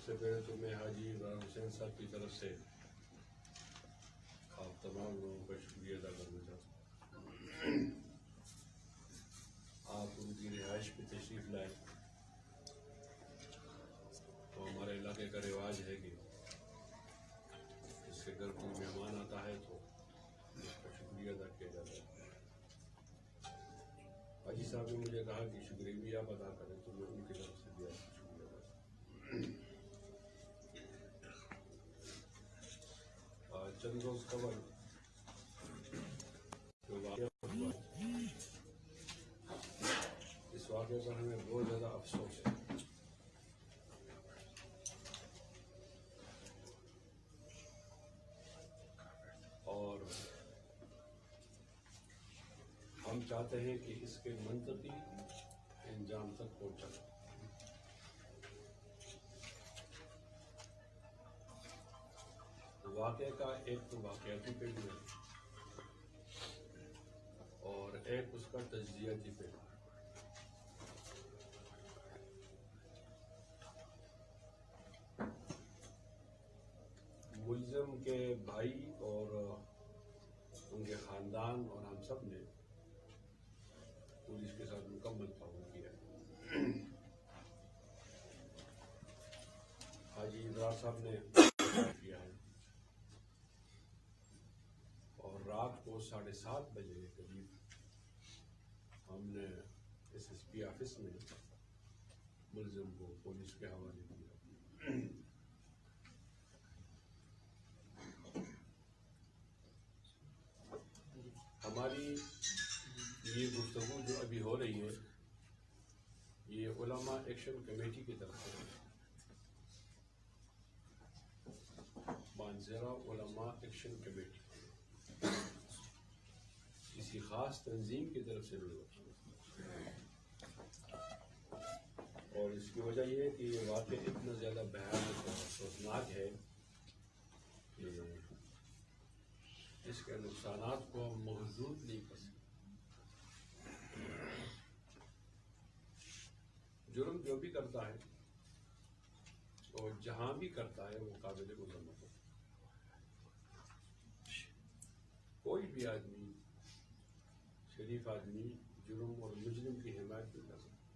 سب سے پہلے تو میں حاجی عمران حسین صاحب کی طرف سے آپ تمام لوگوں کا شکریہ ادا کرنا چاہتا ہوں۔ آپ ان کی رہائش پہ تشریف لائے، تو ہمارے علاقے کا رواج ہے کہ جس کے گھر کوئی مہمان آتا ہے تو اس کا شکریہ ادا کیا جاتا ہے۔ حاجی صاحب نے مجھے کہا کہ شکریہ بھی آپ ادا کریں، تو میں ان کی طرف سے بھی آپ کو شکریہ ادا کرتا ہوں۔ چند روز قبل جو واقعہ ہوا، اس واقعے پر ہمیں بہت زیادہ افسوس ہے۔ اور ہم چاہتے ہیں کہ اس کے منطقی انجام تک پہنچا جائے۔ واقعے کا ایک تو واقعاتی پہلو ہے اور ایک اس کا تجزیاتی پہلو ہے۔ ملزم کے بھائی اور ان کے خاندان اور ہم سب نے پولیس کے ساتھ مکمل تعاون کیا ہے۔ حاجی عمران صاحب نے کیا ہے اور رات کو 7:30 بجے کے قریب ہم نے SSP آفس میں ملزم کو پولیس کے حوالے دیا۔ ہماری یہ گفتگو جو ابھی ہو رہی ہے، یہ علماء ایکشن کمیٹی کی طرف سے مانزیرہ علماء ایکشن کمیٹی کسی خاص تنظیم کی طرف سے نہیں ہوتی، اور اس کی وجہ یہ ہے کہ یہ واقعہ اتنا زیادہ بھیانک اور افسوسناک ہے کہ اس کے نقصانات کو ہم محدود نہیں کر سکتے۔ جرم جو بھی کرتا ہے اور جہاں بھی کرتا ہے وہ قابل مذمت ہے۔ کوئی بھی آدمی، شریف آدمی، جرم اور مجرم کی حمایت نہیں کر سکتا،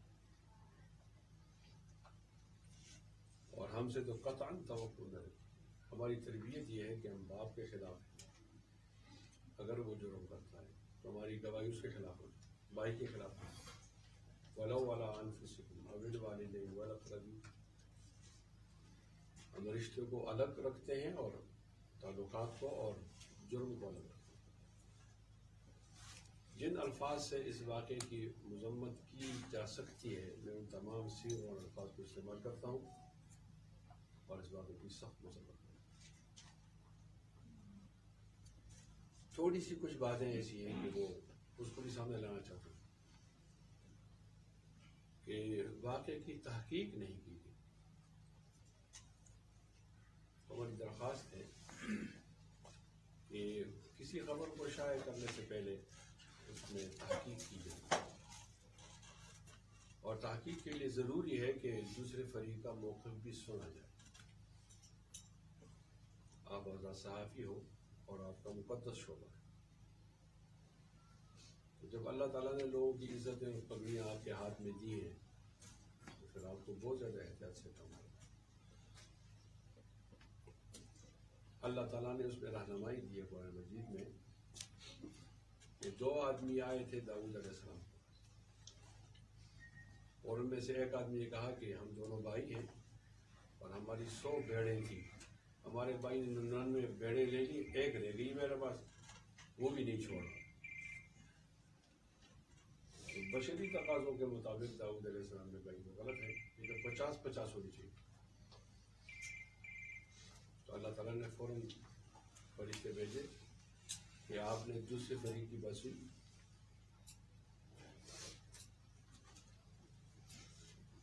اور ہم سے تو قطعاً توقع نہ ہے۔ ہماری تربیت یہ ہے کہ ہم باپ کے خلاف ہیں، اگر وہ جرم کرتا ہے تو ہماری گواہی اس کے خلاف ہو، بھائی کے خلاف ہو، وَلَوْ عَلَىٰ أَنفُسِكُمْ أَوِ الْوَالِدَيْنِ وَالْأَقْرَبِينَ۔ ہم رشتے کو الگ رکھتے ہیں اور تعلقات کو اور جرم کو الگ رکھتے ہیں۔ جن الفاظ سے اس واقعے کی مذمت کی جا سکتی ہے، میں ان تمام صیغ اور الفاظ کو استعمال کرتا ہوں اور اس واقعے کی سخت مذمت کرتا ہوں۔ تھوڑی سی کچھ باتیں ایسی ہیں کہ وہ اس کو بھی سامنے لانا چاہتا ہوں کہ واقعے کی تحقیق نہیں کی گئی۔ ہماری درخواست ہے کہ کسی خبر کو شائع کرنے سے پہلے اس میں تحقیق کی جائے، اور تحقیق کے لیے ضروری ہے کہ دوسرے فریق کا موقف بھی سنا جائے۔ آپ آزاد صحافی ہو اور آپ کا مقدس شعبہ ہے، تو جب اللہ تعالیٰ نے لوگوں کی عزتیں اور پگڑیاں آپ کے ہاتھ میں دی ہیں تو پھر آپ کو بہت زیادہ احتیاط سے کام کرنا ہے۔ اللہ تعالیٰ نے اس پہ رہنمائی دی ہے قرآن مجید میں کہ 2 آدمی آئے تھے داؤد علیہ السلام کو، اور ان میں سے ایک آدمی نے کہا کہ ہم دونوں بھائی ہیں اور ہماری 100 بھیڑیں تھیں، ہمارے بھائی نے 99 بھیڑیں لے لی، ایک رہ گئی میرے پاس، وہ بھی نہیں چھوڑا۔ تو بشری تقاضوں کے مطابق داؤد علیہ السلام نے کہا یہ غلط ہے، یہ تو 50-50 ہونی چاہیے۔ تو اللہ تعالیٰ نے فوراً فرشتے بھیجے کہ آپ نے دوسرے فریق کی بات سنی۔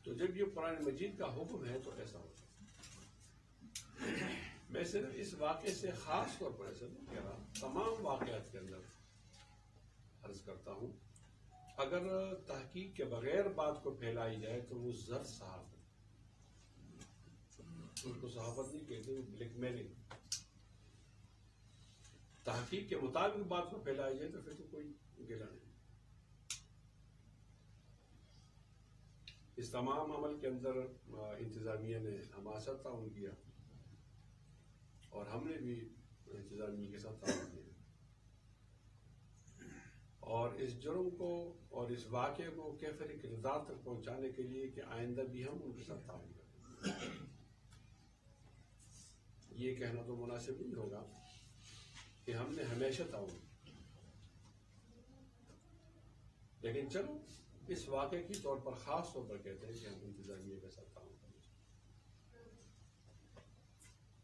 تو جب یہ قرآن مجید کا حکم ہے تو ایسا ہوتا ہے۔ میں صرف اس واقعے سے خاص طور پر ایسا نہیں کہہ رہا، تمام واقعات کے اندر عرض کرتا ہوں، اگر تحقیق کے بغیر بات کو پھیلائی جائے تو وہ زر صحافت ہے۔ اس کو صحافت نہیں کہتے، وہ بلیک میلنگ. تحقیق کے مطابق بات کو پھیلائی جائے تو پھر تو کوئی گلا نہیں. اس تمام عمل کے اندر انتظامیہ نے ہمارے ساتھ تعاون کیا اور ہم نے بھی انتظامیہ کے ساتھ تعاون کیا، اور اس جرم کو اور اس واقعے کو کیفر کردار تک پہنچانے کے لیے کہ آئندہ بھی ہم ان کے ساتھ تعاون کریں. یہ کہنا تو مناسب نہیں ہوگا کہ ہم نے ہمیشہ تعاون کیا، لیکن چلو اس واقعے کی طور پر خاص طور پر کہتے ہیں کہ ہم انتظامیہ کے ساتھ تعاون کریں.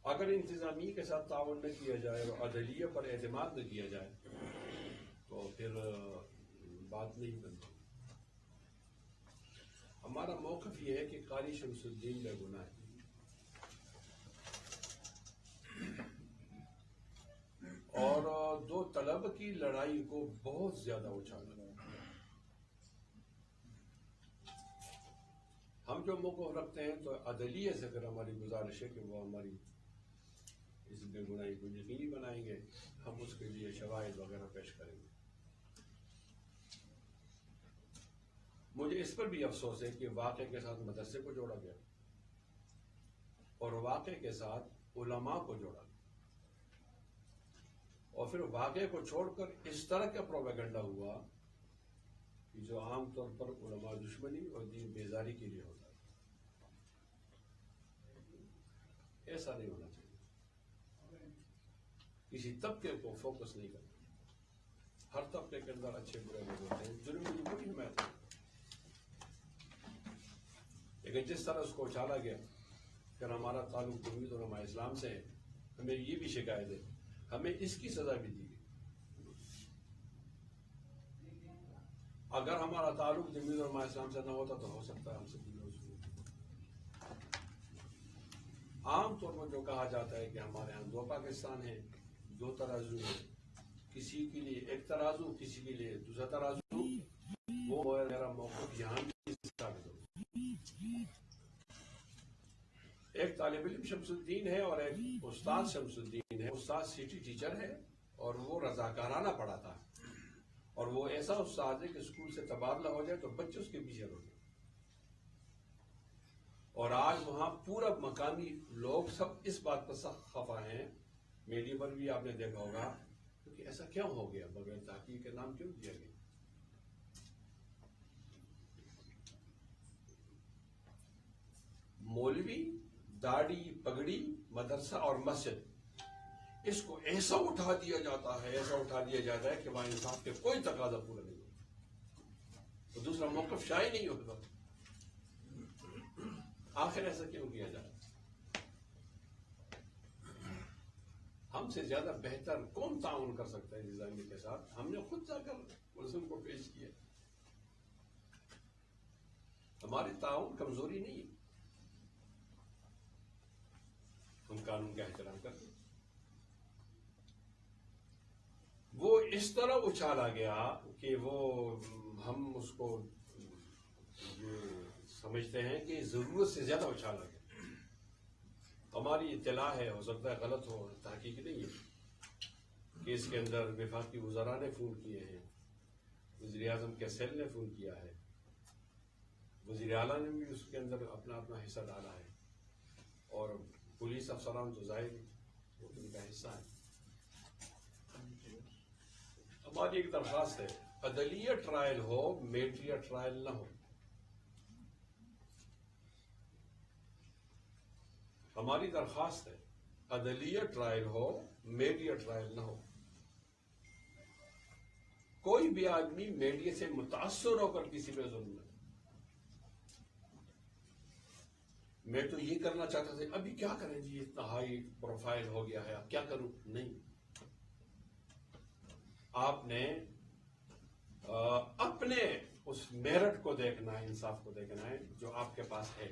اگر انتظامیہ کے ساتھ تعاون نہ کیا جائے اور عدلیہ پر اعتماد نہ کیا جائے تو پھر بات نہیں بنتی. ہمارا موقف یہ ہے کہ قاری شمس الدین بے گناہ ہے، اور دو طلب کی لڑائی کو بہت زیادہ اچھالا. ہم جو موقف رکھتے ہیں تو عدلیہ سے پھر ہماری گزارش ہے کہ وہ ہماری اس بے گناہی کو یقینی بنائیں گے. ہم اس کے لیے شواہد وغیرہ پیش کریں گے. مجھے اس پر بھی افسوس ہے کہ واقعے کے ساتھ مدرسے کو جوڑا گیا اور واقعے کے ساتھ علماء کو جوڑا گیا، اور پھر واقعے کو چھوڑ کر اس طرح کا پروپیگنڈا ہوا کہ جو عام طور پر علماء دشمنی اور دین بیزاری کے لیے ہوتا ہے. ایسا نہیں ہونا چاہیے. کسی طبقے کو فوکس نہیں کرنا. ہر طبقے کے اندر اچھے برے لوگ ہوتے ہیں، جرم کی بڑی حمایت ہے، لیکن جس طرح اس کو اچھالا گیا پھر ہمارا تعلق توحید اور علماء اسلام سے ہے. ہمیں یہ بھی شکایت ہے، ہمیں اس کی سزا بھی دی گئی. اگر ہمارا تعلق توحید اور علماء اسلام سے نہ ہوتا تو ہو سکتا ہے ہم سے بھی عام طور پر جو کہا جاتا ہے کہ ہمارے ہاں دو پاکستان ہیں، دو ترازو ہیں، کسی کے لیے ایک ترازو، کسی کے لیے دوسرا ترازو، وہ میرا موقف یہاں بھی ثابت ہو. ایک طالب علم شمس الدین ہے اور ایک استاد شمس الدین ہے. استاد سٹی ٹیچر ہے اور وہ رضاکارانہ پڑھاتا ہے، اور وہ ایسا استاد ہے کہ اسکول سے تبادلہ ہو جائے تو بچے اس کے پیچھے روتے ہیں. اور آج وہاں پورا مقامی لوگ سب اس بات پر سخت خفا ہیں. میڈیا پر بھی آپ نے دیکھا ہوگا کہ ایسا کیوں ہو گیا، بغیر تحقیق کے نام کیوں دیا گیا. مولوی، داڑھی، پگڑی، مدرسہ اور مسجد، اس کو ایسا اٹھا دیا جاتا ہے، ایسا اٹھا دیا جاتا ہے کہ وہاں انصاف کے کوئی تقاضا پورا نہیں ہوتا، تو دوسرا موقف شائع نہیں ہوتا. آخر ایسا کیوں کیا جائے؟ ہم سے زیادہ بہتر کون تعاون کر سکتا ہے انتظامیہ کے ساتھ؟ ہم نے خود جا کر ملزم کو پیش کیا. ہماری تعاون کمزوری نہیں ہے، ہم قانون کا احترام کرتے ہیں. وہ اس طرح اچھالا گیا کہ وہ ہم اس کو سمجھتے ہیں کہ ضرورت سے زیادہ اچھالا گیا. ہماری اطلاع ہے، ہو سکتا ہے غلط ہو، تحقیق نہیں ہے، کہ اس کے اندر وفاقی وزراء نے فون کیے ہیں، وزیر اعظم کے سیل نے فون کیا ہے، وزیر اعلیٰ نے بھی اس کے اندر اپنا اپنا حصہ ڈالا ہے، اور پولیس افسران تو ظاہر وہ ان کا حصہ ہے. ہماری ایک درخواست ہے، عدلیہ ٹرائل ہو، میڈیا ٹرائل نہ ہو. ہماری درخواست ہے، عدلیہ ٹرائل ہو، میڈیا ٹرائل نہ ہو. کوئی بھی آدمی میڈیا سے متاثر ہو کر کسی پہ ظلم نہ. میں تو یہ کرنا چاہتا تھا، ابھی کیا کریں جی، اتنا ہائی پروفائل ہو گیا ہے، اب کیا کروں؟ نہیں، آپ نے اپنے اس میرٹ کو دیکھنا ہے، انصاف کو دیکھنا ہے جو آپ کے پاس ہے.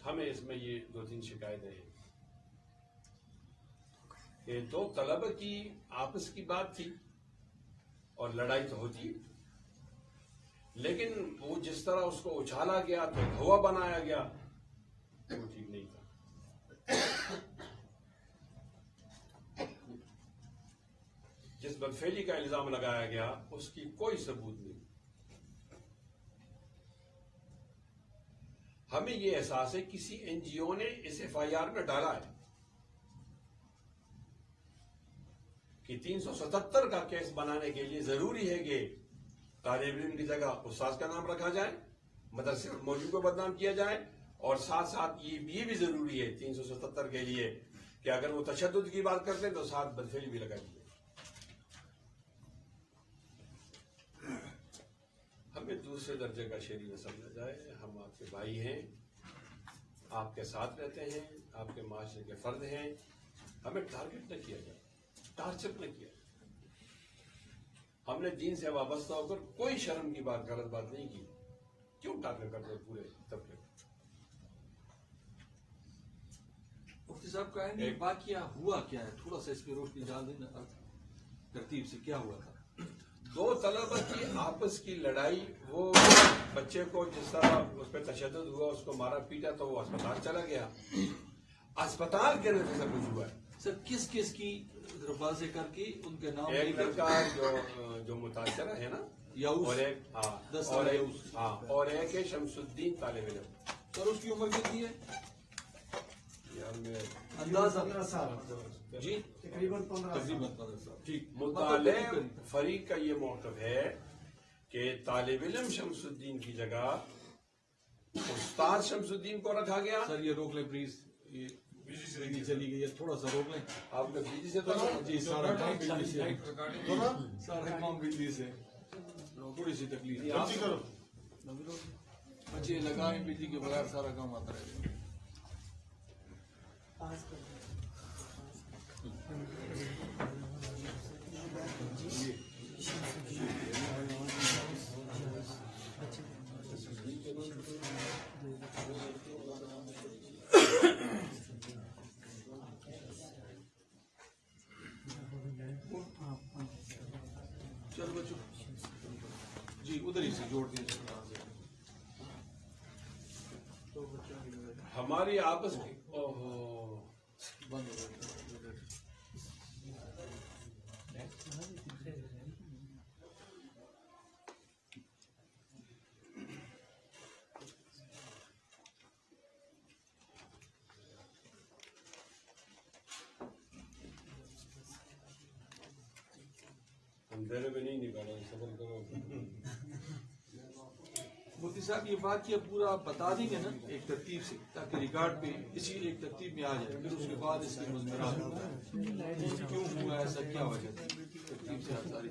ہمیں اس میں یہ 2-3 شکایتیں ہیں کہ دو طلبہ کی آپس کی بات تھی اور لڑائی تو ہوتی ہے. لیکن وہ جس طرح اس کو اچھالا گیا تو دھوا بنایا گیا وہ ٹھیک نہیں تھا. جس بدفعلی کا الزام لگایا گیا اس کی کوئی ثبوت نہیں. ہمیں یہ احساس ہے کسی این جی او نے اس ایف آئی آر میں ڈالا ہے کہ 377 کا کیس بنانے کے لیے ضروری ہے کہ طالب علم کی جگہ استاد کا نام رکھا جائے, مدرسے موجود کو بدنام کیا جائے, اور ساتھ ساتھ یہ بھی ضروری ہے 377 کے لیے کہ اگر وہ تشدد کی بات کرتے ہیں تو ساتھ بدفعلی بھی لگا دیے. ہمیں دوسرے درجے کا شہری نہ سمجھا جائے. ہم آپ کے بھائی ہیں, آپ کے ساتھ رہتے ہیں, آپ کے معاشرے کے فرد ہیں. ہمیں ٹارگٹ نہ کیا جائے, ٹارچر نہ کیا. ہم نے دین سے وابستہ ہو کر کوئی شرم کی بات, غلط بات نہیں کی. کیوں ٹارگٹ کرتے پورے طبقے؟ مفتی صاحب کہیں گے واقعہ ہوا کیا ہے, تھوڑا سا اس پہ روشنی ڈال دینا ترتیب سے. کیا ہوا تھا؟ دو طلبہ کی آپس کی لڑائی, وہ بچے کو جس طرح اس پہ تشدد ہوا, اس کو مارا پیٹا تو وہ اسپتال چلا گیا. اسپتال کے نتیجے سے کچھ ہوا ہے. سر کس کس کی واضح کر کے ان کے نام؟ ایک لڑکا جو متاثرہ ہے نا, اور ایک ہے شمس الدین طالب علم. سر اس کی عمر کتنی ہے اندازہ؟ جی تقریباً 15 سال. ٹھیک. مطالب فریق کا یہ موقف ہے کہ طالب علم شمس الدین کی جگہ استاد شمس الدین کو رکھا گیا. سر یہ روک لیں پلیز, یہ بجلی چلی گئی ہے, تھوڑا سا روک لیں. آپ نے بجلی سے تو جی سارا کام بجلی سے, سارا کام بجلی سے, تھوڑی سی تکلیف. اچھے لگائیں بجلی کے بغیر سارا کام آتا رہے گا. چلو بچوں جی ادھر ہی سے جوڑ دیں. ہماری آپس کی بند ہو گئی. اندھیرے میں نہیں نکالا, صبر کرو. مفتی صاحب یہ واقعہ پورا بتا دیں گے نا ایک ترتیب سے, تاکہ ریکارڈ پہ اسی ایک ترتیب میں آ جائے. پھر اس کے بعد اس کے مضمرات کیوں ہوا ایسا, کیا وجہ تھی, ترتیب سے ساری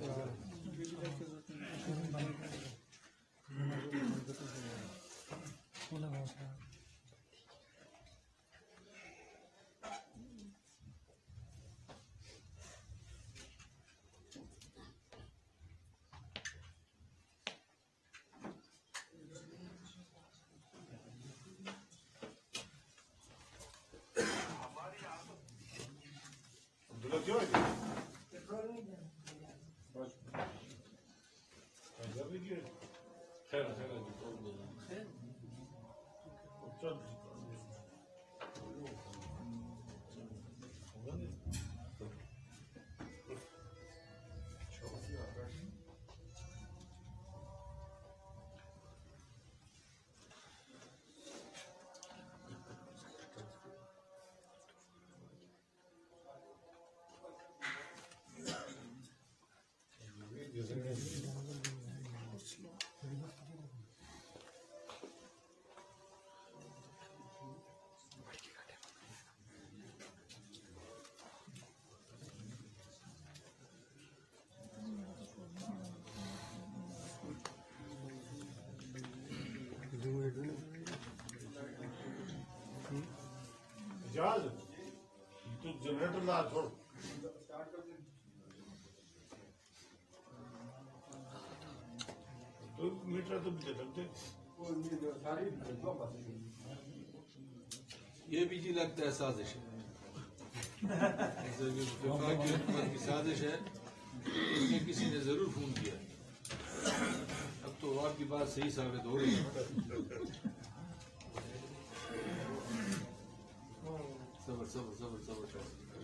جہاز تو جنریٹر لا چھوڑ. تو میٹر تو بھی دے سکتے. یہ بھی جی لگتا ہے سازش ہے, سازش ہے. اس میں کسی نے ضرور فون کیا. اب تو تو آپ کی بات صحیح ثابت ہو رہی ہے. صبر صبر صبر صبر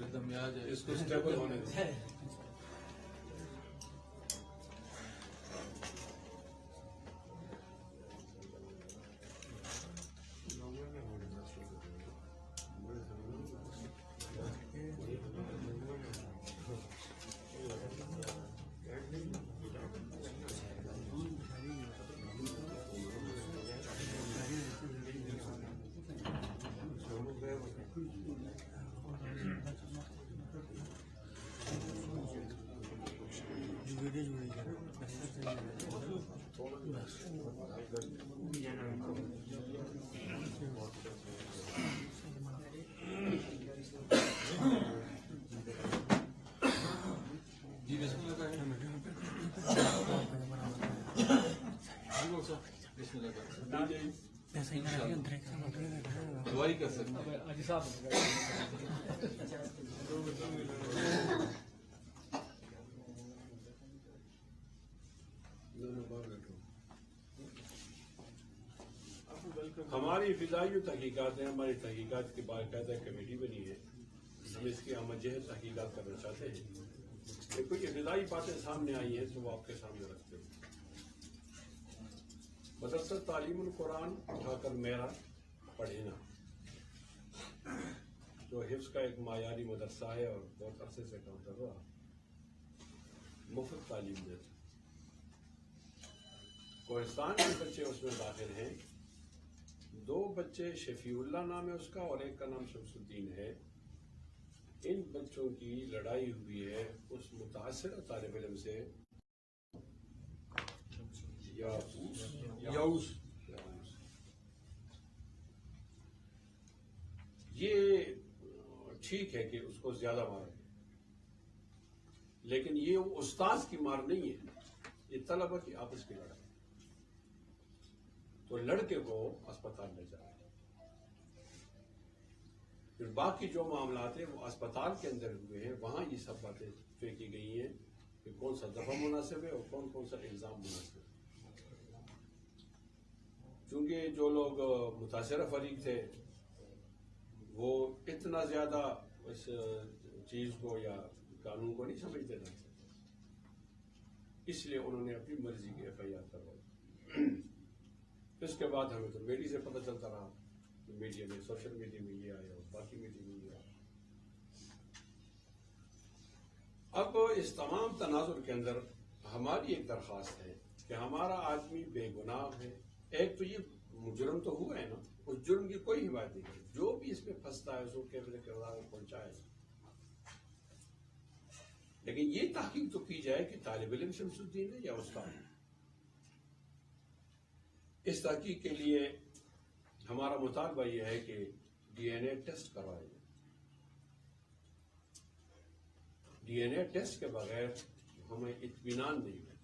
ردم میں آ جائے. اس کو اسٹیبل ہونے دیں. جی بسم اللہ کریں. بسم اللہ کریں. دعائی کر سکتے ہیں. ہماری فضائی تحقیقات ہیں. ہماری تحقیقات کی باقاعدہ کمیٹی بنی ہے. ہم اس کی عمل جہت تحقیقات کرنا چاہتے ہیں. کوئی فضائی باتیں سامنے آئی ہیں تو وہ آپ کے سامنے رکھتے ہیں. مدرسہ تعلیم القرآن اٹھا کر میرا پڑھنا جو حفظ کا ایک معیاری مدرسہ ہے اور بہت عرصے سے کام کر رہا, مفت تعلیم دیتا. کوہستان کے بچے اس میں داخل ہیں. 2 بچے شفیع اللہ نام ہے اس کا اور ایک کا نام شمس الدین ہے. ان بچوں کی لڑائی ہوئی ہے اس متاثرہ طالب علم سے یاؤس. یہ ٹھیک ہے کہ اس کو زیادہ مار ہے, لیکن یہ استاذ کی مار نہیں ہے, یہ طلبہ کی آپس کی لڑائی. تو لڑکے کو اسپتال لے جائے. پھر باقی جو معاملات ہیں وہ اسپتال کے اندر ہوئے ہیں, وہاں یہ سب باتیں پھینکی گئی ہیں کہ کون سا دفعہ مناسب ہے اور کون کون سا الزام مناسب ہے. چونکہ جو لوگ متاثرہ فریق تھے وہ اتنا زیادہ اس چیز کو یا قانون کو نہیں سمجھتے تھے, اس لیے انہوں نے اپنی مرضی کی FIR کروائی. اس کے بعد ہمیں تو میڈیا سے پتہ چلتا رہا, میڈیا میں سوشل میڈیا میں یہ آیا اور باقی میڈیا میں یہ آیا. اب اس تمام تناظر کے اندر ہماری ایک درخواست ہے کہ ہمارا آدمی بے گناہ ہے. ایک تو یہ جرم تو ہوا ہے نا, اس جرم کی کوئی حمایت نہیں ہے. جو بھی اس میں پھنستا ہے اس کو کیسے کردار پہنچائے, لیکن یہ تحقیق تو کی جائے کہ طالب علم شمس الدین ہے یا استاد. اس تحقیق کے لیے ہمارا مطالبہ یہ ہے کہ DNA ٹیسٹ کروایا جائے. DNA ٹیسٹ کے بغیر ہمیں اطمینان نہیں ہے.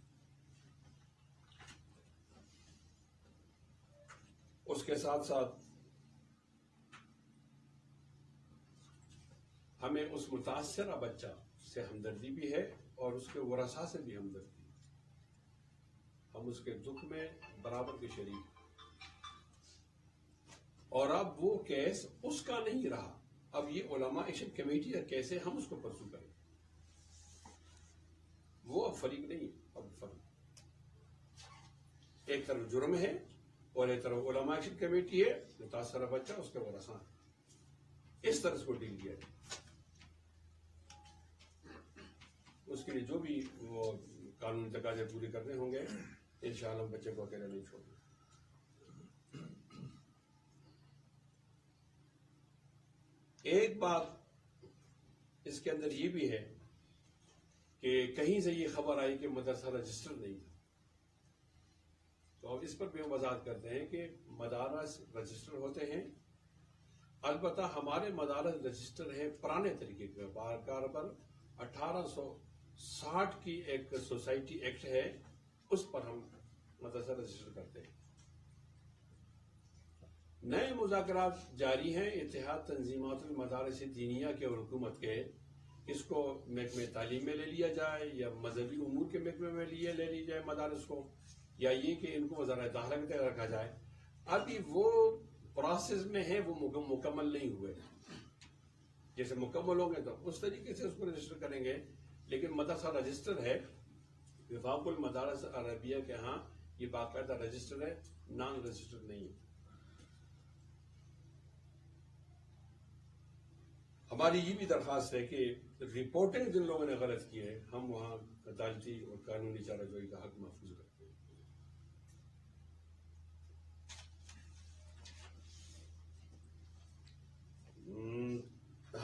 اس کے ساتھ ساتھ ہمیں اس متاثرہ بچہ سے ہمدردی بھی ہے اور اس کے ورثاء سے بھی ہمدردی. ہم اس کے دکھ میں برابر کے شریک. اور اب وہ کیس اس کا نہیں رہا, اب یہ علماء ارشاد کمیٹی کا کیس ہے, ہم اس کو پرسو کریں. وہ اب فریق نہیں ہے, اب فرق. ایک طرف جرم ہے اور ایک طرف علماء ارشاد کمیٹی ہے, متاثرہ بچہ اس کے ورثاء. اس طرح سے کو ڈیل کیا ہے. اس کے لیے جو بھی وہ قانونی تقاضے پورے کرنے ہوں گے انشاءاللہ ہم بچے کو اکیلا نہیں چھوڑیں. ایک بات اس کے اندر یہ بھی ہے کہ کہیں سے یہ خبر آئی کہ مدرسہ رجسٹر نہیں تھا, تو اب اس پر بھی ہم وضاحت کرتے ہیں کہ مدارس رجسٹر ہوتے ہیں. البتہ ہمارے مدارس رجسٹر ہیں پرانے طریقے کے کار پر. 1860 کی ایک سوسائٹی ایکٹ ہے, اس پر ہم مدرسہ رجسٹر کرتے ہیں. نئے مذاکرات جاری ہیں اتحاد تنظیمات المدارس دینیہ کے اور حکومت کے. اس کو محکمہ تعلیم میں لے لیا جائے یا مذہبی امور کے محکمے میں لے لی جائے مدارس کو, یا یہ کہ ان کو وزارت داخلہ کی طرح رکھا جائے، ابھی وہ پروسیس میں ہے، وہ مکمل نہیں ہوئے. جیسے مکمل ہوں گے تو اس طریقے سے اس کو رجسٹر کریں گے. لیکن مدرسہ رجسٹر ہے، وفاق المدارس عربیہ کے ہاں یہ باقاعدہ رجسٹر ہے، نان رجسٹر نہیں ہے. ہماری یہ بھی درخواست ہے کہ رپورٹنگ جن لوگوں نے غلط کی ہے، ہم وہاں عدالتی اور قانونی چارہ جوئی کا حق محفوظ کرتے ہیں.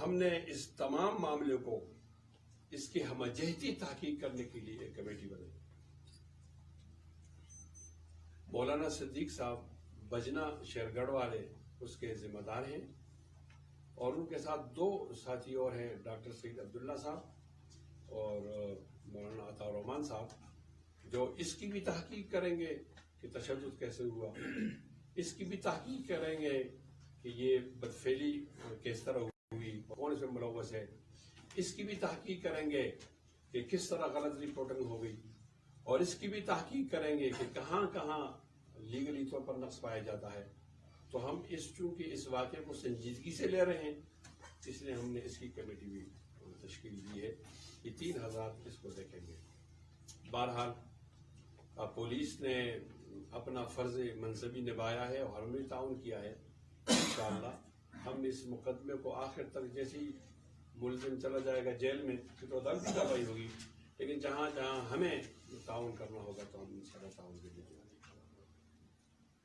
ہم نے اس تمام معاملے کو اس کی ہمہ جہتی تحقیق کرنے کے لیے ایک کمیٹی بنائی. مولانا صدیق صاحب بجنا شیرگڑھ والے اس کے ذمہ دار ہیں، اور ان کے ساتھ 2 ساتھی اور ہیں، ڈاکٹر سید عبداللہ صاحب اور مولانا عطا الرحمان صاحب، جو اس کی بھی تحقیق کریں گے کہ تشدد کیسے ہوا، اس کی بھی تحقیق کریں گے کہ یہ بدفعلی کس طرح ہوئی، کون اس میں ملوث ہے، اس کی بھی تحقیق کریں گے کہ کس طرح غلط رپورٹنگ ہو گئی، اور اس کی بھی تحقیق کریں گے کہ کہاں کہاں لیگلی طور پر نقص پایا جاتا ہے. تو ہم چونکہ اس واقعے کو سنجیدگی سے لے رہے ہیں، اس لیے ہم نے اس کی کمیٹی بھی تشکیل دی ہے. یہ 3 حضرات اس کو دیکھیں گے. بہرحال پولیس نے اپنا فرض منصبی نبھایا ہے اور ہم نے تعاون کیا ہے. انشاءاللہ ہم اس مقدمے کو آخر تک، جیسے ہی ملزم چلا جائے گا جیل میں تو عدالتی کارروائی ہوگی، لیکن جہاں جہاں ہمیں تعاون کرنا ہوگا تو ہم انشاءاللہ تعاون کے لیے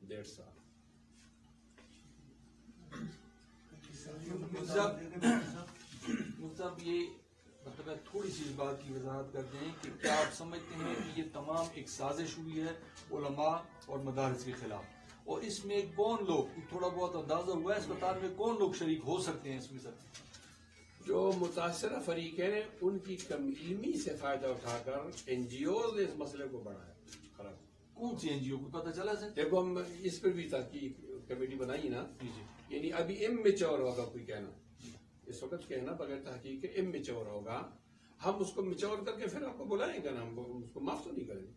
1.5 سال. صاحب یہ مطلب ہے تھوڑی سی اس بات کی وضاحت کرتے ہیں کہ کیا آپ سمجھتے ہیں کہ یہ تمام ایک سازش ہوئی ہے علماء اور مدارس کے خلاف، اور اس میں کون لوگ، تھوڑا بہت اندازہ ہوا ہے اسپتال میں کون لوگ شریک ہو سکتے ہیں اس میں؟ سر جو متاثرہ فریقین ہیں ان کی کم علمی سے فائدہ اٹھا کر این جی اوز نے اس مسئلے کو بڑھایا. خراب کون سی این جی او کو پتہ چلا سر؟ دیکھو ہم اس پر بھی تحقیق کمیٹی بنائی نا، جی یعنی ابھی امیچور ہوگا کوئی کہنا، اس وقت کہنا بغیر تحقیق کے امیچور ہوگا. ہم اس کو میچور کر کے پھر آپ کو بلائیں گے نا، ہم اس کو معاف تو نہیں کریں گے.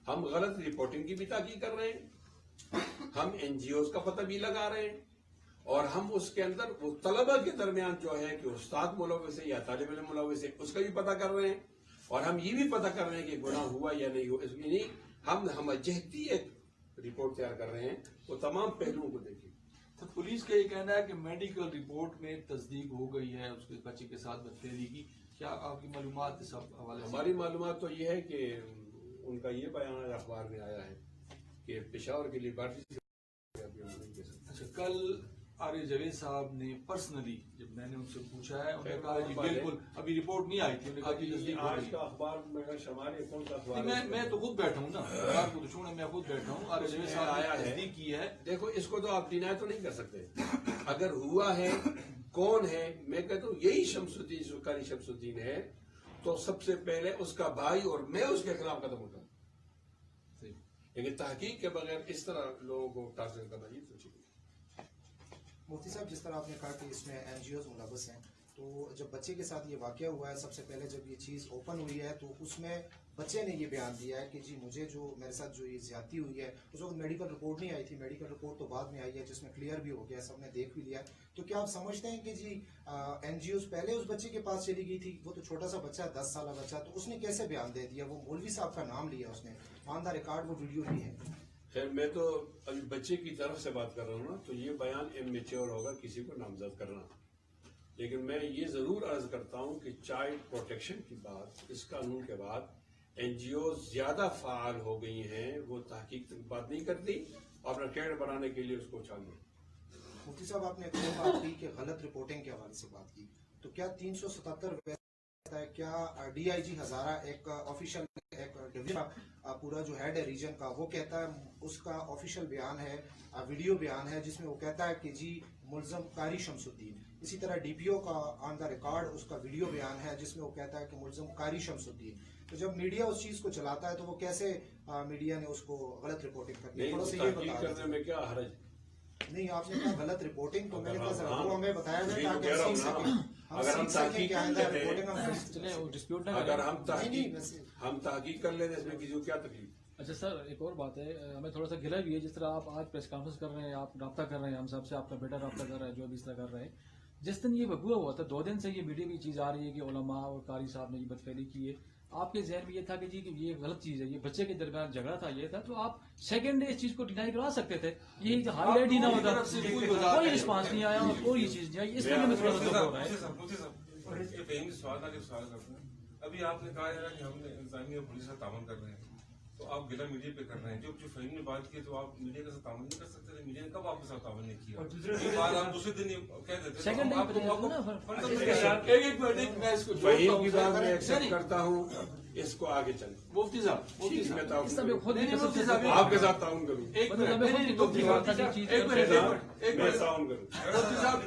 ہم غلط رپورٹنگ کی بھی تحقیق کر رہے ہیں، ہم این جی اوز کا پتہ بھی لگا رہے ہیں، اور ہم اس کے اندر وہ طلبہ کے درمیان جو ہے کہ استاد ملوث ہے یا طالب علم ملوث ہے اس کا بھی پتہ کر رہے ہیں، اور ہم یہ بھی پتہ کر رہے ہیں کہ گناہ ہوا یا نہیں ہوا. اس لیے نہیں، ہم جہتی ایک رپورٹ تیار کر رہے ہیں، وہ تمام پہلوؤں کو دیکھیں. تو پولیس کا یہ کہنا ہے کہ میڈیکل رپورٹ میں تصدیق ہو گئی ہے اس کے بچے کے ساتھ بدفعلی کی. کیا آپ کی معلومات اس حوالے سے؟ ہماری معلومات تو یہ ہے کہ ان کا یہ بیان اخبار میں آیا ہے کہ پشاور کے لیبارٹری سے. اچھا، کل آریہ جاوید صاحب نے پرسنلی جب میں نے ان سے پوچھا ہے انہوں نے کہا جی بالکل ابھی رپورٹ نہیں آئی تھی. آج کا اخبار میرا شمال ہے، کون سا اخبار؟ میں تو خود بیٹھا ہوں نا، آپ کو تو چھوڑیں، میں خود بیٹھا ہوں. آریہ جاوید صاحب آیا نے ہے، تصدیق کی ہے. دیکھو اس کو تو آپ ڈینائی تو نہیں کر سکتے. اگر ہوا ہے کون ہے، میں کہتا ہوں یہی شمس الدین سرکاری شمس الدین ہے، تو سب سے پہلے اس کا بھائی اور میں اس کے خلاف قدم اٹھاؤں. لیکن تحقیق کے بغیر اس طرح لوگوں کو ٹارگٹ کرنا یہ تو ٹھیک ہے. مفتی صاحب، جس طرح آپ نے کہا کہ اس میں این جی اوز ملوث ہیں، تو جب بچے کے ساتھ یہ واقعہ ہوا ہے، سب سے پہلے جب یہ چیز اوپن ہوئی ہے تو اس میں بچے نے یہ بیان دیا ہے کہ جی مجھے جو میرے ساتھ جو یہ زیادتی ہوئی ہے، اس وقت میڈیکل رپورٹ نہیں آئی تھی، میڈیکل رپورٹ تو بعد میں آئی ہے جس میں کلیئر بھی ہو گیا، سب نے دیکھ بھی لیا. تو کیا آپ سمجھتے ہیں کہ جی این جی اوز پہلے اس بچے کے پاس چلی گئی تھی؟ وہ تو چھوٹا سا بچہ ہے، 10 سالہ بچہ، تو اس نے کیسے بیان دے دیا؟ وہ مولوی صاحب کا نام لیا اس نے، آن دا ریکارڈ وہ ویڈیو بھی ہے. خیر میں تو ابھی بچے کی طرف سے بات کر رہا ہوں نا، تو یہ بیان امیچور ہوگا کسی کو نامزد کرنا. لیکن میں یہ ضرور عرض کرتا ہوں کہ چائلڈ پروٹیکشن کی بات، اس قانون کے بعد این جی او زیادہ فعال ہو گئی ہیں، وہ تحقیق تک بات نہیں کرتی، اپنا ٹیڑھ بنانے کے لیے اس کو چھان دیں. مفتی صاحب، آپ نے بات کی کہ غلط رپورٹنگ کے حوالے سے بات کی، تو کیا 377 ہے، کیا ڈی آئی جی ہزارہ ایک آفیشیل ایک ڈویژن پورا جو ہیڈ ہے ریجن کا، وہ کہتا ہے، اس کا آفیشیل بیان ہے، ویڈیو بیان ہے جس میں وہ کہتا ہے کہ جی ملزم قاری شمس الدین. اسی طرح ڈی پی او کا آن دا ریکارڈ اس کا ویڈیو بیان ہے جس میں وہ کہتا ہے کہ ملزم قاری شمس الدین. تو جب میڈیا اس چیز کو چلاتا ہے تو وہ کیسے میڈیا نے اس کو غلط رپورٹنگ کر دی؟ تھوڑا سا یہ تحقیق کرنے میں کیا حرج؟ نہیں، آپ نے کہا غلط رپورٹنگ، تو میں نے کہا ذرا وہ ہمیں بتایا جائے اگر ہم تحقیق کر لیتے اس میں کسی کو کیا تکلیف؟ اچھا سر، ایک اور بات ہے، ہمیں تھوڑا سا گلا بھی ہے، جس طرح آپ آج پریس کانفرنس کر رہے ہیں، آپ رابطہ کر رہے ہیں ہم سب سے، آپ کا بیٹا رابطہ کر رہا ہے، جو بھی اس طرح کر رہے ہیں. جس دن یہ وقوع ہوا تھا 2 دن سے یہ میڈیا کی چیز آ رہی ہے کہ علماء اور قاری صاحب نے یہ بدفعلی کی ہے. آپ کے ذہن میں یہ تھا کہ جی کہ یہ غلط چیز ہے، یہ بچے کے درمیان جھگڑا تھا، یہ تھا، تو آپ سیکنڈ ڈے اس چیز کو ڈینائی کروا سکتے تھے. یہ ہائی لائٹ ہی نہ ہوتا، کوئی رسپانس نہیں آیا اور کوئی چیز نہیں آئی. اس لیے ہمیں تھوڑا سا دکھ ہو رہا ہے. سوال کرتے ہیں. ابھی آپ نے کہا ہے کہ ہم نے انتظامیہ اور پولیس کا تعاون کر رہے ہیں، تو آپ گلا میڈیا پہ کر رہے ہیں. جو فہیم نے بات کی تو آپ میڈیا کے ساتھ تعاون نہیں کر سکتے تھے. میڈیا نے کب آپ کے ساتھ تعاون نہیں کیا؟ بات آپ دوسرے دن کہہ دیتے. فہیم کی بات میں ایکسپٹ کرتا ہوں، اس کو آگے چلیں. مفتی صاحب آپ کے ساتھ تعاون کروں، میں تعاون کروں. مفتی صاحب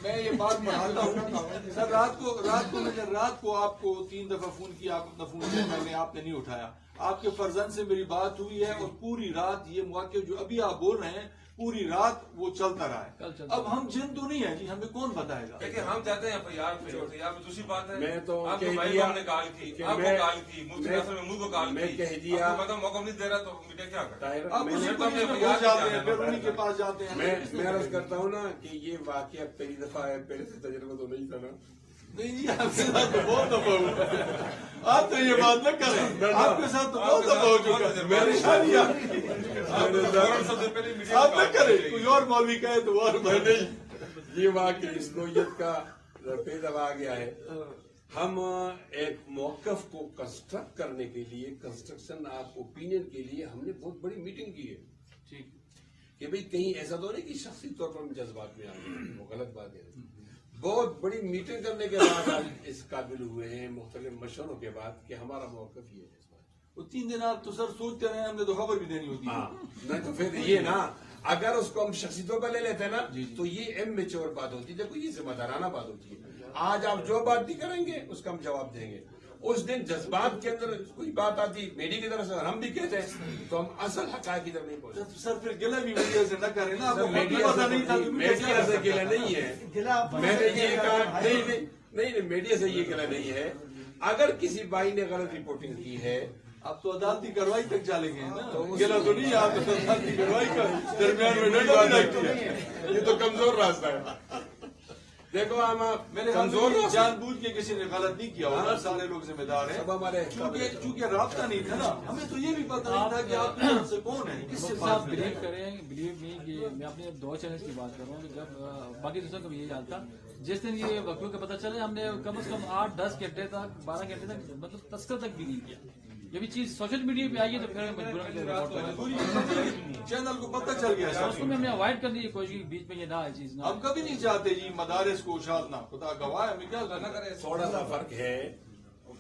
میں یہ بات بڑھاتا ہوں. سر رات کو آپ کو 3 دفعہ فون کیا، آپ اپنا فون کیا، میں نے، آپ نے نہیں اٹھایا. آپ کے فرزند سے میری بات ہوئی ہے اور پوری رات یہ مواقع جو ابھی آپ بول رہے ہیں پوری رات وہ چلتا رہا ہے. اب ہم جن تو نہیں ہیں جی، ہمیں کون بتائے گا؟ لیکن ہم چاہتے ہیں FIR دوسری بات ہے. میں تو آپ کے بھائی کو ہم نے گال کی، آپ کو گال کی، مفتی ناصر محمود کو گال کی، کہہ دیا. آپ کو موقع نہیں دے رہا تو میڈیا کیا کرے؟ آپ اسی کو جاتے ہیں، پھر انہیں کے پاس جاتے ہیں. میں عرض کرتا ہوں نا کہ یہ واقعہ پہلی دفعہ ہے، پہلے سے تجربہ تو نہیں تھا نا. نہیں جی، آپ کے ساتھ تو بہت دفعہ ہوا. آپ تو یہ بات نہ کریں، آپ کے ساتھ تو بہت دفعہ ہو چکا ہے. میری شادی آپ نہ کریں، کوئی اور مولوی کہے تو اور نہیں. یہ واقعہ اس نوعیت کا پیدا آ گیا ہے. ہم ایک موقف کو کنسٹرکٹ کرنے کے لیے، کنسٹرکشن آف اوپینین کے لیے ہم نے بہت بڑی میٹنگ کی ہے. ٹھیک کہ بھئی کہیں ایسا تو نہیں کہ شخصی طور پر ہم جذبات میں آ گئے، وہ غلط بات ہے. بہت بڑی میٹنگ کرنے کے بعد ہم اس قابل ہوئے ہیں، مختلف مشوروں کے بعد، کہ ہمارا موقف یہ ہے. وہ 3 دن آپ تو سر سوچتے رہے، ہم نے تو خبر بھی دینی ہوتی ہے. نہیں تو پھر یہ نا، اگر اس کو ہم شخصی طور پر لے لیتے ہیں نا تو یہ امیچور بات ہوتی ہے. دیکھو یہ ذمہ دارانہ بات ہوتی ہے. آج آپ جو بات بھی کریں گے اس کا ہم جواب دیں گے. اس دن جذبات کے اندر کوئی بات آتی میڈیا کی طرف سے اور ہم بھی کہتے ہیں تو ہم اصل حقائق کی طرف نہیں پہنچتے. سر پھر گلہ بھی میڈیا سے نہ کریں نا. میڈیا سے گلہ نہیں ہے. میں نے یہ کہا نہیں، میڈیا سے یہ گلہ نہیں ہے. اگر کسی بھائی نے غلط رپورٹنگ کی ہے، آپ تو عدالتی کارروائی تک چلے گئے نا. گلا تو نہیں ہے، آپ عدالتی کارروائی کا درمیان میں ڈنڈا بھی لگتی ہے. یہ تو کمزور راستہ ہے. دیکھو ہم میرے کمزور جان بوجھ کے کسی نے غلط نہیں کیا ہوگا، سارے لوگ ذمہ دار ہیں. چونکہ رابطہ نہیں تھا نا، ہمیں تو یہ بھی پتہ نہیں تھا کہ آپ کی طرف سے کون ہے، کس سے آپ بلیو کریں، بلیو می کہ میں اپنے 2 چینلز کی بات کر رہا ہوں. جب باقی دوسروں کو بھی یہی حال تھا، جس دن یہ وقوع کا پتہ چلے ہم نے کم از کم 8-10 گھنٹے تک، 12 گھنٹے تک مطلب تذکرہ تک بھی نہیں کیا. جب یہ چیز سوشل میڈیا پہ آئی ہے تو پھر چینل کو پتہ چل گیا. اس کو میں نے اوائڈ کرنے کی کوشش کی، بیچ میں یہ نہ آئے چیز نہ. ہم کبھی نہیں چاہتے جی مدارس کو اشاعتنا، خدا گواہ ہمیں کیا کرنا کرے. تھوڑا سا فرق ہے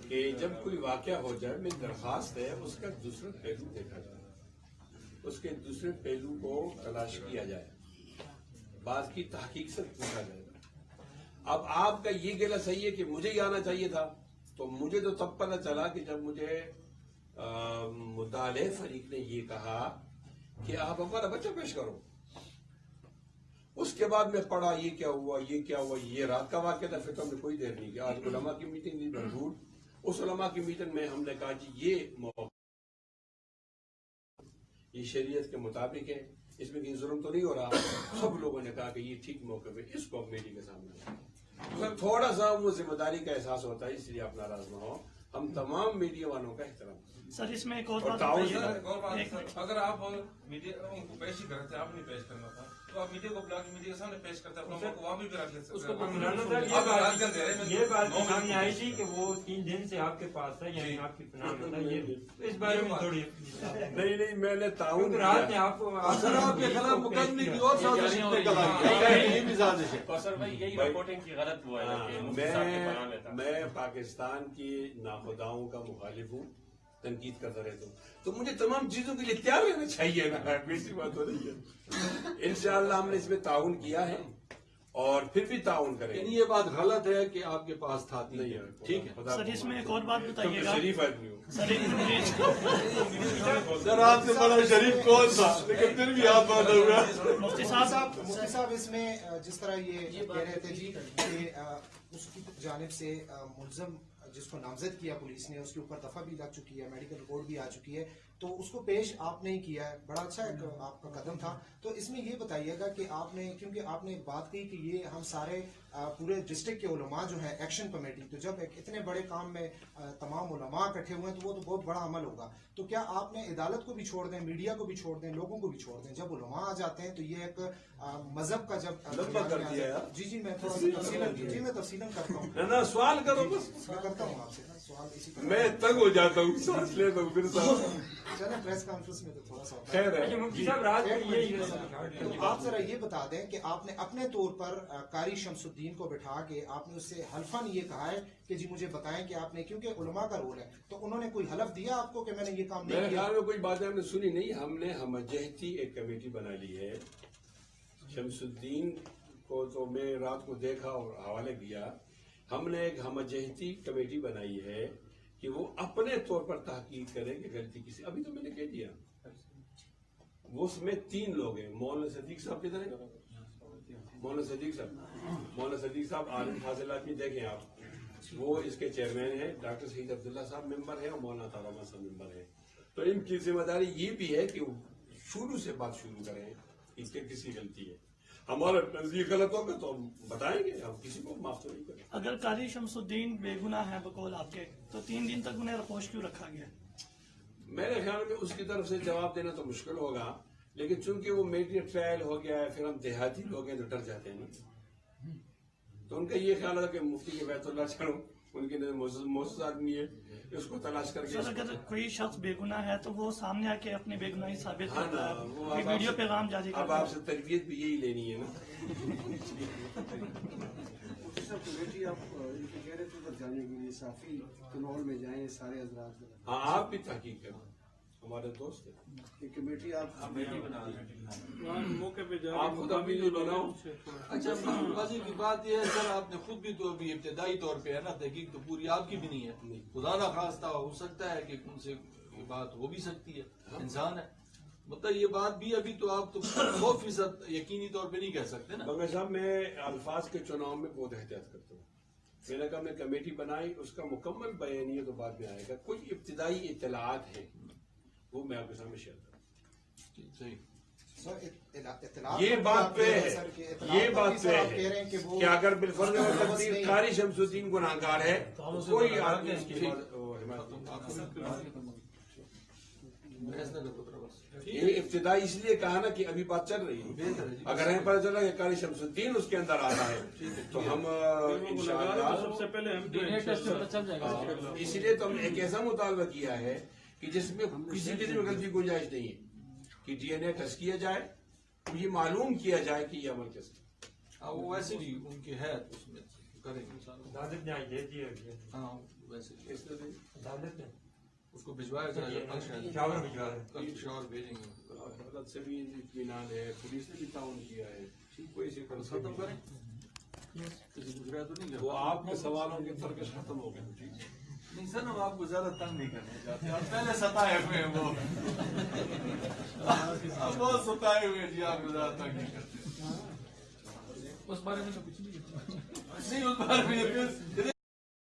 کہ جب کوئی واقعہ ہو جائے، میری درخواست ہے اس کا دوسرا پہلو دیکھا جائے، اس کے دوسرے پہلو کو تلاش کیا جائے، بات کی تحقیق سے پوچھا جائے. اب آپ کا یہ گلہ صحیح ہے کہ مجھے ہی آنا چاہیے تھا، تو مجھے تو تب پتہ چلا کہ جب مجھے مدعا فریق نے یہ کہا کہ آپ ہمارا بچہ پیش کرو. اس کے بعد میں پڑھا یہ کیا ہوا، یہ رات کا واقعہ تھا. پھر تو ہم نے کوئی دیر نہیں کیا. آج علماء کی میٹنگ تھی بھرپور. اس علماء کی میٹنگ میں ہم نے کہا جی یہ موقع یہ شریعت کے مطابق ہے، اس میں کہیں ظلم تو نہیں ہو رہا. سب لوگوں نے کہا کہ یہ ٹھیک موقع ہے، اس کو میڈیا کے سامنے تھوڑا سا وہ ذمہ داری کا احساس ہوتا ہے. اس لیے آپ ناراض نہ ہو، ہم تمام میڈیا والوں کا احترام. سر اس میں ایک اور بات اگر آپ میڈیا ان کو پیش ہی کرتے، آپ نہیں پیش کرنا تھا تو آپ میڈیا کو بلا کے میڈیا کے سامنے پیش کرتے، اپنا وہاں بھی رکھ لیتے. یہ بات سامنے آئی تھی کہ وہ 3 دن سے آپ کے پاس ہے، یعنی آپ کی پناہ میں تھا. یہ اس بارے میں تھوڑی نہیں میں نے تعاون رات نے آپ سر آپ کے خلاف مقدمے کی اور سازش نکل آئی. یہ بھی سازش ہے. سر بھائی یہی رپورٹنگ کی غلط ہوا ہے. میں پاکستان کی ناخداؤں کا مخالف ہوں، تنقید کرتا رہتا ہوں، تو مجھے تمام چیزوں کے لیے تیار رہنا چاہیے نا. ویسی بات ہو رہی ہے. انشاءاللہ ہم نے اس میں تعاون کیا ہے اور پھر بھی تعاون کریں. یعنی یہ بات غلط ہے کہ آپ کے پاس تھا نہیں ہے. ٹھیک ہے سر اس میں ایک اور بات بتائیے گا. شریف آدمی ہوں سر، آپ سے بڑا شریف کون تھا، لیکن پھر بھی آپ بات ہوا. مفتی صاحب اس میں جس طرح یہ کہہ رہے تھے جی کہ اس کی جانب سے ملزم جس کو نامزد کیا پولیس نے، اس کے اوپر دفعہ بھی لگ چکی ہے، میڈیکل رپورٹ بھی آ چکی ہے، تو اس کو پیش آپ نے ہی کیا ہے، بڑا اچھا ایک آپ کا قدم تھا. تو اس میں یہ بتائیے گا کہ آپ نے، کیونکہ آپ نے بات کی کہ یہ ہم سارے پورے ڈسٹرکٹ کے علماء جو ہیں ایکشن کمیٹی، تو جب ایک اتنے بڑے کام میں تمام علماء اکٹھے ہوئے ہیں تو وہ تو بہت بڑا عمل ہوگا. تو کیا آپ نے عدالت کو بھی چھوڑ دیں، میڈیا کو بھی چھوڑ دیں، لوگوں کو بھی چھوڑ دیں، جب علماء آ جاتے ہیں تو یہ ایک مذہب کا جب لمبا کر دیا یار. جی میں تھوڑا سا میں تفصیلاً کرتا ہوں. نا سوال کرو بس. میں کرتا ہوں آپ سے سوال اسی طرح. میں تنگ ہو جاتا ہوں، سانس لیتا ہوں پھر چلیں پریس کانفرنس میں تو تھوڑا سا خیر ہے. تو آپ ذرا یہ بتا دیں کہ آپ نے اپنے طور پر قاری شمس الدین کو بٹھا کے آپ نے اس سے حلفاً یہ کہا ہے کہ جی مجھے بتائیں کہ آپ نے، کیونکہ علماء کا رول ہے، تو انہوں نے کوئی حلف دیا آپ کو کہ میں نے یہ کام میرے نہیں کیا؟ خیال میں کوئی باتیں ہم نے سنی نہیں. ہم نے ہم جہتی ایک کمیٹی بنا لی ہے. شمس الدین کو تو میں رات کو دیکھا اور حوالے دیا. ہم نے ایک ہم جہتی کمیٹی بنائی ہے کہ وہ اپنے طور پر تحقیق کریں کہ غلطی کسی. ابھی تو میں نے کہہ دیا وہ اس میں 3 لوگ ہیں. مولانا صدیق صاحب کدھر ہیں؟ مولانا صدیق صاحب عالم فاضل آدمی، دیکھیں آپ، وہ اس کے چیئرمین ہیں. ڈاکٹر سعید عبداللہ صاحب ممبر ہیں اور مولانا طارق صاحب ممبر ہیں. تو ان کی ذمہ داری یہ بھی ہے کہ وہ شروع سے بات شروع کریں اس کے کسی غلطی ہے. ہمارا نزدیک غلط ہوگا تو ہم بتائیں گے، ہم کسی کو معاف تو نہیں کریں. اگر قاری شمس الدین بے گناہ ہے بقول آپ کے، تو 3 دن تک انہیں رپوش کیوں رکھا گیا؟ میرے خیال میں اس کی طرف سے جواب دینا تو مشکل ہوگا، لیکن چونکہ وہ میڈیا ٹرائل ہو گیا ہے، پھر ہم دیہاتی لوگ ہیں تو ڈر جاتے ہیں نا. تو ان کا یہ خیال تھا کہ مفتی کے بیت اللہ چڑھو، ان کے معزز آدمی ہے، اس کو تلاش کر کے. اگر کوئی شخص بے گناہ ہے تو وہ سامنے آ کے اپنی بے گناہی ثابت ہاں کرتا نا، ہے، وہ کوئی ویڈیو پیغام جاری اب کرتا آپ سے تربیت بھی یہی لینی ہے نا. کمیٹی آپ ان کے گہرے طور پر جانے کے لیے صافی کنول میں جائیں سارے حضرات. ہاں آپ بھی تحقیق کریں، ہمارے دوست ہیں. یہ کمیٹی آپ موقع پہ آپ خود ابھی جو بناؤ. اچھا بازی کی بات یہ ہے سر، آپ نے خود بھی تو ابھی ابتدائی طور پہ ہے نا، تحقیق تو پوری آپ کی بھی نہیں ہے. خدا نہ خواستہ ہو سکتا ہے کہ ان سے یہ بات ہو بھی سکتی ہے، انسان ہے. مطلب یہ بات بھی ابھی تو آپ تو 100% یقینی طور پہ نہیں کہہ سکتے نا. بنگا صاحب میں الفاظ کے چناؤ میں بہت احتیاط کرتا ہوں. میں نے کہا میں کمیٹی بنائی، اس کا مکمل بیانیہ تو بعد میں آئے گا. کچھ ابتدائی اطلاعات ہیں وہ میں آپ کے سامنے شیئر کروں. یہ بات پہ ہے کہ اگر بالفرض قاری شمس الدین گناہگار ہے کوئی آدمی اس کی یہ ابتدائی اس لیے کہا نا کہ ابھی بات چل رہی ہے. اگر ہمیں پتہ چلا کہ قاری شمس الدین اس کے اندر آتا ہے تو ہم انشاءاللہ سب سے پہلے ہم اسی لیے تو ہم نے ایک ایسا مطالبہ کیا ہے کہ جس میں کسی قسم کی غلطی گنجائش نہیں ہے، کہ ڈی این اے ٹیسٹ کیا جائے، یہ معلوم کیا جائے کہ یہ عمل کیسے. وہ ویسے بھی ان کی ہے اس میں کریں گے. عدالت نے آج دے دیا. ہاں ویسے عدالت نے اس کو بھجوایا جائے گا، شاور بھجوا ہے، کل شاور بھیجیں گے. عدالت سے بھی اطمینان ہے، پولیس نے بھی تعاون کیا ہے. کوئی سے ختم کریں کسی گزرا تو نہیں وہ آپ کے سوالوں کے ترکش ختم ہو گئے. نہیں سر، ہم آپ کو زیادہ تنگ نہیں کرنا چاہتے، آپ پہلے ستائے ہوئے ہیں، وہ بہت ستائے ہوئے جی، آپ کو زیادہ تنگ نہیں کرتے. اس بارے میں تو کچھ نہیں اس بارے میں